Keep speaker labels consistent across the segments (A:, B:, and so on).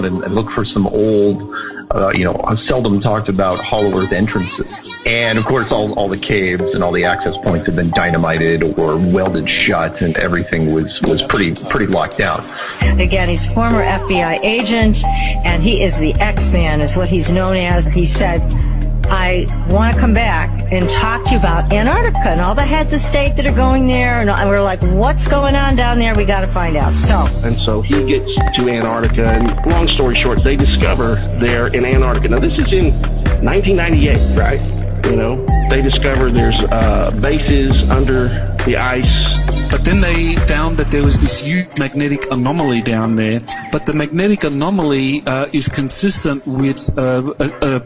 A: and look for some old, seldom talked about hollow earth entrances. And of course, all the caves and all the access points have been dynamited or welded shut, and everything was pretty locked down.
B: Again, he's former FBI agent, and he is the X-Man, is what he's known as. He said, I want to come back and talk to you about Antarctica and all the heads of state that are going there. And we're like, what's going on down there? We got to find out.
C: So he gets to Antarctica, and long story short, they discover there in Antarctica. Now, this is in 1998, right? They discover there's bases under the ice.
D: But then they found that there was this huge magnetic anomaly down there. But the magnetic anomaly is consistent with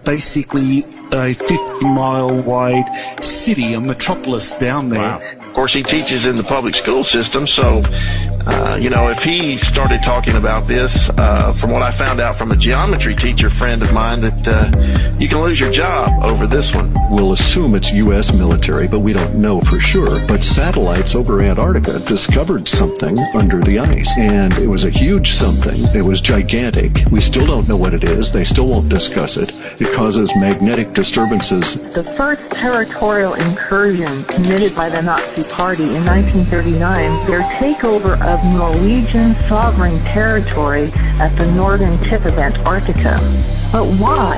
D: basically a 50-mile wide city, a metropolis down there.
C: Wow. Of course, he teaches in the public school system, so if he started talking about this, from what I found out from a geometry teacher friend of mine, that you can lose your job over this one.
E: We'll assume it's U.S. military, but we don't know for sure. But satellites over Antarctica discovered something under the ice, and it was a huge something. It was gigantic. We still don't know what it is. They still won't discuss it. It causes magnetic disturbances.
F: The first territorial incursion committed by the Nazi Party in 1939, their takeover of Norwegian sovereign territory at the northern tip of Antarctica. But why?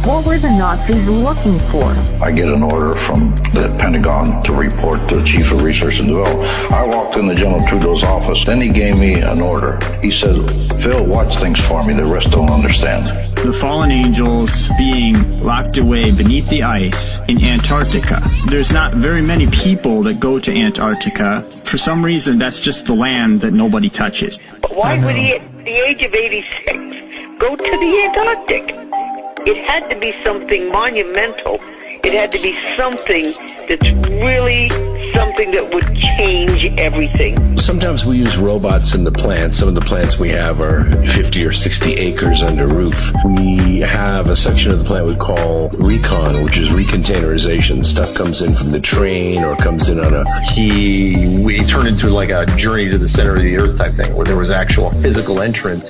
F: What were the Nazis looking for?
G: I get an order from the Pentagon to report to the Chief of Research and Development. I walked into General Trudeau's office. Then he gave me an order. He said, Phil, watch things for me. The rest don't understand.
H: The fallen angels being locked away beneath the ice in Antarctica. There's not very many people that go to Antarctica. For some reason, that's just the land that nobody touches.
I: Why would he, at the age of 86, go to the Antarctic? It had to be something monumental. It had to be something that's really something that would change everything.
J: Sometimes we use robots in the plants. Some of the plants we have are 50 or 60 acres under roof. We have a section of the plant we call recon, which is recontainerization. Stuff comes in from the train or comes in on
A: we turned into like a journey to the center of the earth type thing, where there was actual physical entrance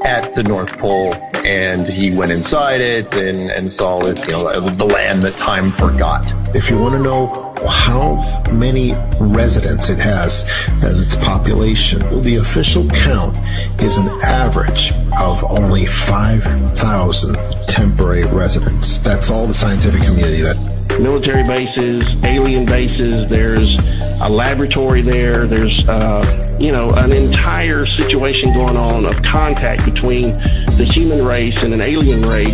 A: at the North Pole, and he went inside it and saw it, the land that time forgot.
K: If you want to know how many residents it has as its population, the official count is an average of only 5,000 temporary residents. That's all the scientific community
C: Military bases, alien bases, there's a laboratory there, there's, an entire situation going on of contact between the human race and an alien race.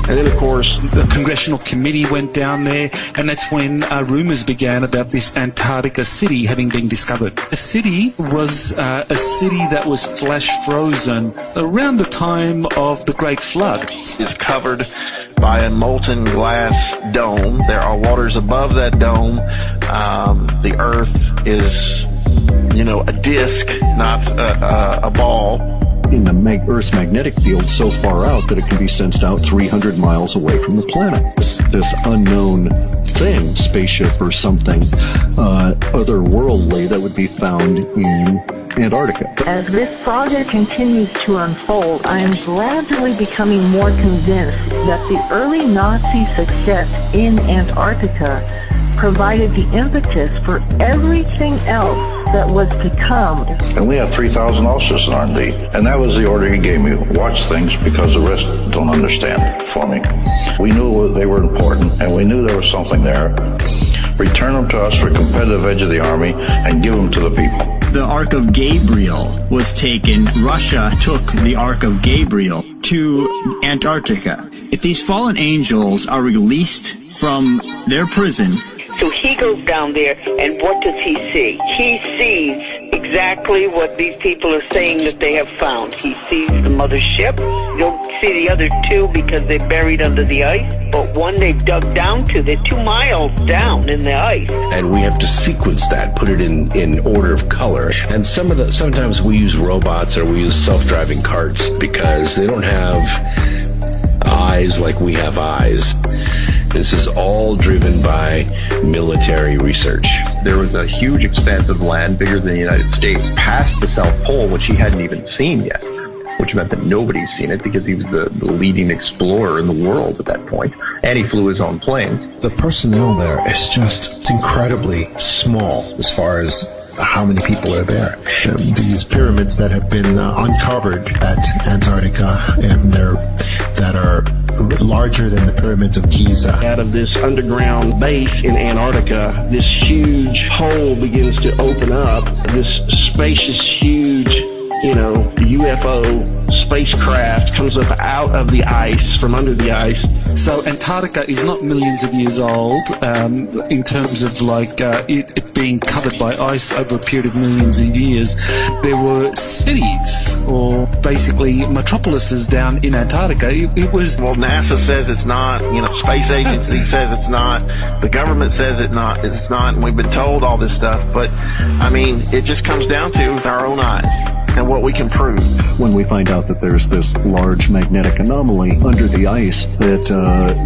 C: And then, of course,
D: the Congressional Committee went down there, and that's when rumors began about this Antarctica city having been discovered. The city was a city that was flash frozen around the time of the Great Flood.
C: It's covered by a molten glass dome. There are waters above that dome. The Earth is, a disc, not a ball.
E: In the Earth's magnetic field so far out that it can be sensed out 300 miles away from the planet. This unknown thing, spaceship or something otherworldly that would be found in Antarctica.
F: As this project continues to unfold, I am gradually becoming more convinced that the early Nazi success in Antarctica provided the impetus for everything else that was to come.
G: And we had 3,000 officers in R&D. And that was the order he gave me. Watch things because the rest don't understand for me. We knew they were important, and we knew there was something there. Return them to us for competitive edge of the Army and give them to the people.
H: The Ark of Gabriel was taken. Russia took the Ark of Gabriel to Antarctica. If these fallen angels are released from their prison,
I: so he goes down there, and what does he see? He sees exactly what these people are saying that they have found. He sees the mothership. You don't see the other two because they're buried under the ice, but one they've dug down to. They're 2 miles down in the ice.
J: and we have to sequence that, put it in order of color. And sometimes we use robots or we use self-driving carts because they don't have eyes like we have eyes. This is all driven by military research.
A: There was a huge expanse of land, bigger than the United States, past the South Pole, which he hadn't even seen yet. which meant that nobody's seen it because he was the leading explorer in the world at that point, and he flew his own planes.
K: The personnel there is just incredibly small as far as how many people are there. These pyramids that have been uncovered at Antarctica, and that are larger than the pyramids of Giza.
C: Out of this underground base in Antarctica, this huge hole begins to open up. This spacious, huge, UFO spacecraft comes up out of the ice, from under the ice.
D: So Antarctica is not millions of years old in terms of it being covered by ice over a period of millions of years. There were cities, or basically metropolises down in Antarctica. It was...
C: Well, NASA says it's not, space agency says it's not, the government says it's not, and we've been told all this stuff, but, it just comes down to our own eyes and what we can prove.
E: When we find out that there's this large magnetic anomaly under the ice that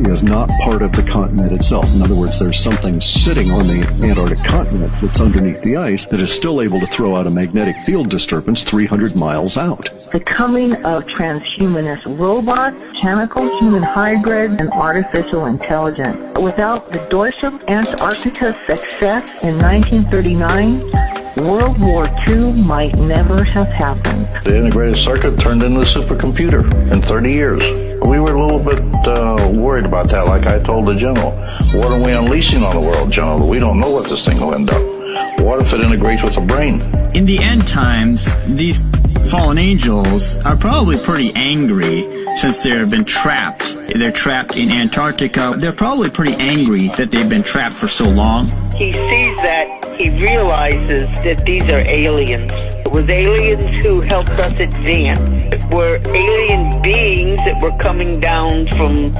E: is not part of the continent itself. In other words, there's something sitting on the Antarctic continent that's underneath the ice that is still able to throw out a magnetic field disturbance 300 miles out.
F: The coming of transhumanist robots, chemical human hybrids, and artificial intelligence. Without the Deutsche Antarctica success in 1939, World War II might never have happened.
G: The integrated circuit turned into a supercomputer in 30 years. We were a little bit worried about that, like I told the general. What are we unleashing on the world, General? We don't know what this thing will end up. What if it integrates with the brain?
H: In the end times, these fallen angels are probably pretty angry since they've been trapped. They're trapped in Antarctica. They're probably pretty angry that they've been trapped for so long.
I: He sees that. He realizes that these are aliens. It was aliens who helped us advance. It were alien beings that were coming down from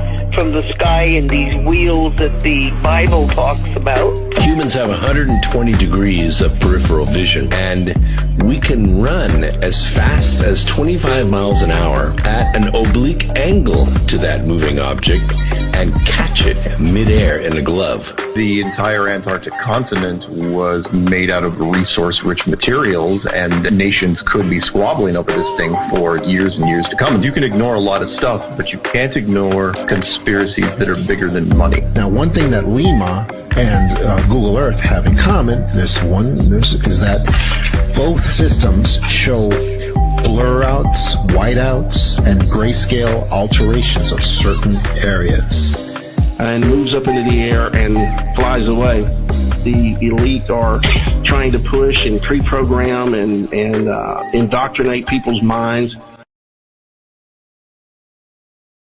I: the sky in these wheels that the Bible talks about.
J: Humans have 120 degrees of peripheral vision, and we can run as fast as 25 miles an hour at an oblique angle to that moving object and catch it midair in a glove.
A: The entire Antarctic continent was made out of resource-rich materials, and nations could be squabbling over this thing for years and years to come. You can ignore a lot of stuff, but you can't ignore conspiracies that are bigger than money.
K: Now, one thing that Lima and Google Earth have in common, is that both systems show blur-outs, whiteouts, and grayscale alterations of certain areas.
C: And moves up into the air and flies away. The elite are trying to push and pre-program and indoctrinate people's minds